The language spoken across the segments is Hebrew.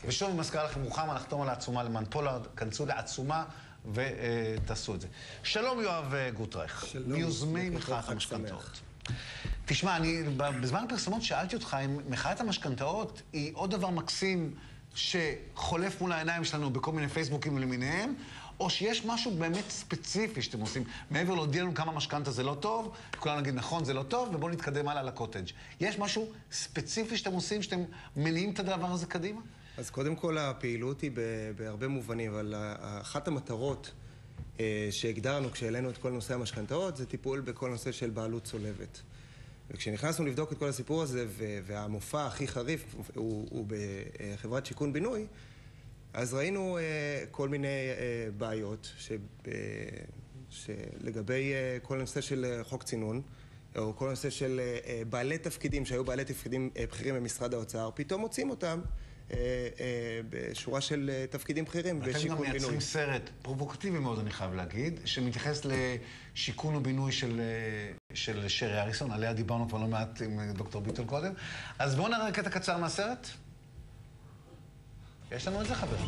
ושוב אני מזכיר לכם, רוחמה, נחתום על העצומה למען פולארד, כנסו לעצומה ותעשו את זה. שלום יואב גוטרייך, מיוזמי מחאת המשכנתאות. תשמע, אני בזמן הפרסומות שאלתי אותך אם מחאת המשכנתאות היא עוד דבר מקסים שחולף מול העיניים שלנו בכל מיני פייסבוקים למיניהם, או שיש משהו באמת ספציפי שאתם עושים, מעבר להודיע לנו כמה משכנתה זה לא טוב, כולנו נגיד נכון זה לא טוב, ובואו נתקדם הלאה לקוטג'. יש משהו ספציפי שאתם עושים, שאתם מניעים את הדבר הזה קדימה? אז קודם כל הפעילות היא בהרבה מובנים, אבל אחת המטרות שהגדרנו כשהעלינו את כל נושא המשכנתאות, זה טיפול בכל נושא של בעלות צולבת. וכשנכנסנו לבדוק את כל הסיפור הזה, והמופע הכי חריף הוא בחברת שיכון בינוי, אז ראינו כל מיני בעיות שלגבי כל נושא של חוק צינון, או כל נושא של בעלי תפקידים שהיו בעלי תפקידים בכירים במשרד האוצר, פתאום מוצאים אותם בשורה של תפקידים בכירים בשיכון בינוי. אתם גם מייצרים סרט פרובוקטיבי מאוד, אני חייב להגיד, שמתייחס לשיכון ובינוי של שרי אריסון, עליה דיברנו כבר לא מעט עם דוקטור ביטון קודם. אז בואו נראה קטע קצר מהסרט. יש לנו את זה, חברים.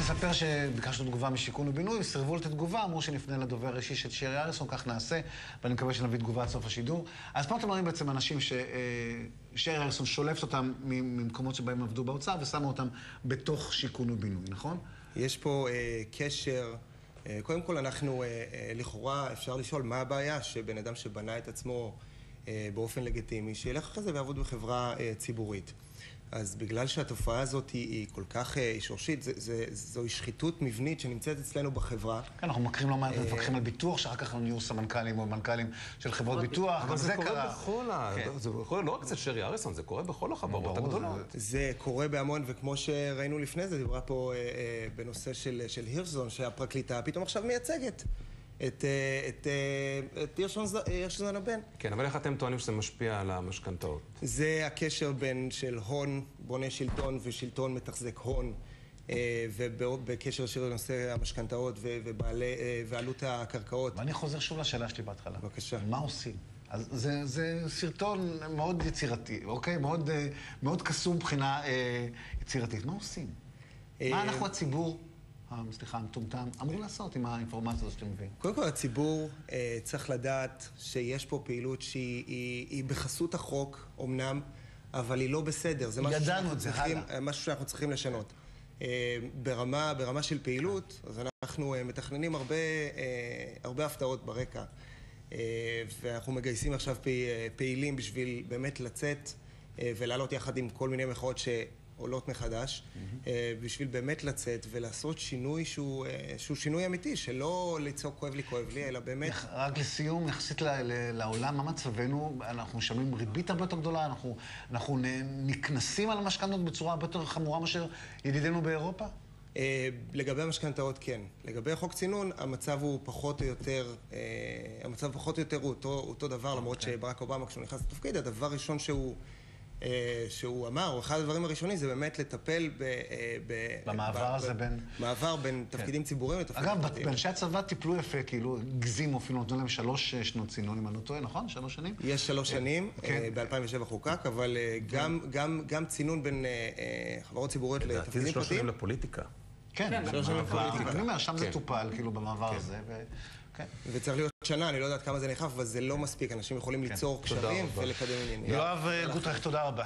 אספר שביקשנו תגובה משיכון ובינוי, סירבו לתת תגובה, אמרו שנפנה לדובר ראשי של שרי אריסון, כך נעשה, ואני מקווה שנביא תגובה עד סוף השידור. אז פה אתם רואים בעצם אנשים ששרי אריסון שולפת אותם ממקומות שבהם עבדו באוצר, ושמו אותם בתוך שיכון ובינוי, נכון? יש פה קשר, קודם כל אנחנו, לכאורה אפשר לשאול מה הבעיה שבן אדם שבנה את עצמו באופן לגיטימי, שילך אחרי זה ויעבוד בחברה ציבורית. אז בגלל שהתופעה הזאת היא כל כך שורשית, זוהי שחיתות מבנית שנמצאת אצלנו בחברה. כן, אנחנו מכירים לא מעט מפקחים על ביטוח, שאחר כך נהיו סמנכ"לים או מנכ"לים של חברות ביטוח. אבל זה קורה זה קורה לא רק אצל שרי אריסון, זה קורה בכל החברות הגדולות. זה קורה בהמון, וכמו שראינו לפני זה, דיברה פה בנושא של הירשזון, שהפרקליטה פתאום עכשיו מייצגת את הירשזון הבן. כן, אבל איך אתם טוענים שזה משפיע על המשכנתאות? זה הקשר בין של הון, בונה שלטון, ושלטון מתחזק הון, ובקשר ישיר לנושא המשכנתאות ועלות הקרקעות. ואני חוזר שוב לשאלה שלי בהתחלה. בבקשה. מה עושים? אז זה סרטון מאוד יצירתי, אוקיי? מאוד קסום מבחינה יצירתית. מה עושים? מה אנחנו הציבור? סליחה, המטומטם, אמור לעשות עם האינפורמציה הזאת שאתם מביאים? קודם כל, הציבור צריך לדעת שיש פה פעילות שהיא בחסות החוק, אמנם, אבל היא לא בסדר. זה משהו שאנחנו צריכים לשנות. ברמה של פעילות, אז אנחנו מתכננים הרבה הפתעות ברקע, ואנחנו מגייסים עכשיו פעילים בשביל באמת לצאת ולעלות יחד עם כל מיני מחאות עולות מחדש, בשביל באמת לצאת ולעשות שינוי שהוא שינוי אמיתי, שלא לצעוק כואב לי, אלא באמת... רק לסיום, יחסית לעולם, מה מצבנו? אנחנו משלמים ריבית הרבה יותר גדולה, אנחנו נקנסים על המשכנתאות בצורה הרבה יותר חמורה מאשר ידידינו באירופה? לגבי המשכנתאות כן. לגבי חוק צינון, המצב הוא פחות או יותר, הוא אותו דבר, למרות שברק אובמה, כשהוא נכנס לתפקיד, הדבר הראשון שהוא אמר, או אחד הדברים הראשונים, זה באמת לטפל במעבר הזה בין... מעבר בין תפקידים ציבוריים לתפקידים פרטיים. אגב, באנשי הצבא טיפלו יפה, כאילו, גזימו אפילו, נותנו להם 3 שנות צינון, אם אני לא טועה, נכון? 3 שנים? יש 3 שנים, ב-2007 חוקק, אבל גם צינון בין חברות ציבוריות לתפקידים פרטיים. 3 שנים לפוליטיקה. כן, 3 שנים לפוליטיקה. אני אומר, שם זה טופל, כאילו, במעבר הזה, וצריך להיות שנה, אני לא יודעת כמה זה נחף, אבל זה לא מספיק. אנשים יכולים ליצור קשרים ולקדם עניינים. יואב גוטרייך, תודה רבה.